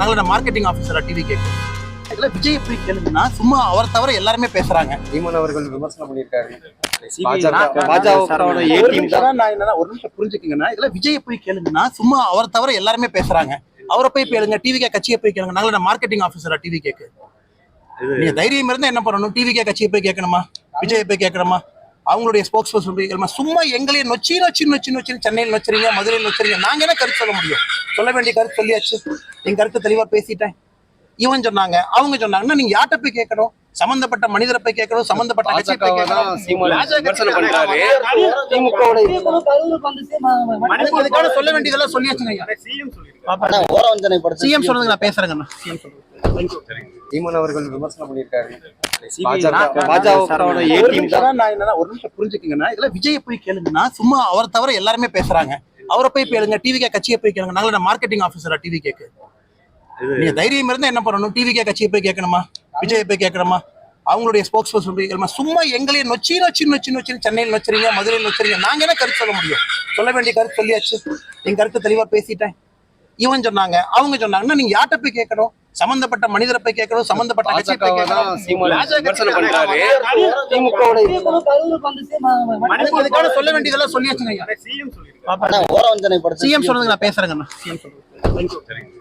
நாங்கள marketing ஆஃபீஸரா TV கேட்கு இதுல விஜய் போய் கேளுங்கன்னா சும்மா அவர் தவிர எல்லாருமே பேசுறாங்க. சீமான் அவர்கள் விமர்சனம் பண்ணியிருக்காரு. ஒரு நிமிஷம் புரிஞ்சுக்கீங்கன்னா இதுல விஜய் போய் கேளுங்கன்னா சும்மா அவர் தவிர எல்லாருமே பேசுறாங்க. அவரை போய் கேளுங்க, டிவி கட்சியை போய் கேளுங்க. நாங்கள மார்க்கெட்டிங் ஆஃபீஸரா டிவி கேட்கு. நீங்க தைரியம் இருந்தா என்ன பண்ணணும்? டிவி கட்சியை போய் கேட்கணுமா, விஜய் போய் கேட்கணுமா, அவங்களுடைய ஸ்போக்ஸ் பர்சன் போய் கேட்கணுமா? சும்மா எங்களையே நொச்சி நொச்சி நொச்சி நொச்சி சென்னையில் நொச்சுறீங்க, மதுரையில் நொச்சுறீங்க. நாங்க என்ன கருத்து சொல்ல முடியும்? சொல்ல வேண்டிய கருத்து சொல்லியாச்சு. என் கருத்து தெளிவா பேசிட்டேன். இவன் சொன்னாங்க, அவங்க சொன்னாங்கன்னா நீங்க யார்கிட்ட போய் கேட்கணும்? சம்பந்தப்பட்ட மனிதரை போய் கேட்கணும், சம்பந்தப்பட்ட கட்சியை போய் கேட்கணும். சொல்ல வேண்டியதெல்லாம் சொல்லியாச்சுங்க. சிஎம் சொல்றதுக்கு நான் பேசுறேங்க. சீமான் அவர்கள் விமர்சனம் பண்ணியிருக்காரு. ஒரு நிமிஷம் புரிஞ்சுக்கீங்கன்னா இதுல விஜய் போய் கேளுங்கன்னா சும்மா அவர் தவிர எல்லாருமே பேசுறாங்க. அவரை போய் கேளுங்க, டிவி கட்சியை போய் கேளுங்க. நாங்கள மார்க்கெட்டிங் ஆஃபீஸரா டிவி கேட்கு. நீங்க தைரியம் இருந்தா என்ன பண்ணணும்? டிவி கட்சியை போய் கேட்கணுமா, விஜய் போய் கேட்கணுமா, அவங்களுடைய ஸ்போக்ஸ் பர்சன் போய் கேட்கணுமா? சும்மா எங்களையே நொச்சி நொச்சி நொச்சி நொச்சி சென்னையில் நொச்சுறீங்க, மதுரையில் நொச்சுறீங்க. நாங்க என்ன கருத்து சொல்ல முடியும்? சொல்ல வேண்டிய கருத்து சொல்லியாச்சு. என் கருத்து தெளிவா பேசிட்டேன். இவன் சொன்னாங்க, அவங்க சொன்னாங்கன்னா நீங்க யார்கிட்ட போய் கேட்கணும்? சம்பந்தப்பட்ட மனிதரை போய் கேட்கணும், சம்பந்தப்பட்ட கட்சியை போய் கேட்கணும். சொல்ல வேண்டியதெல்லாம் சொல்லியாச்சுங்க. சிஎம் சொல்றதுக்கு நான் பேசுறேங்க.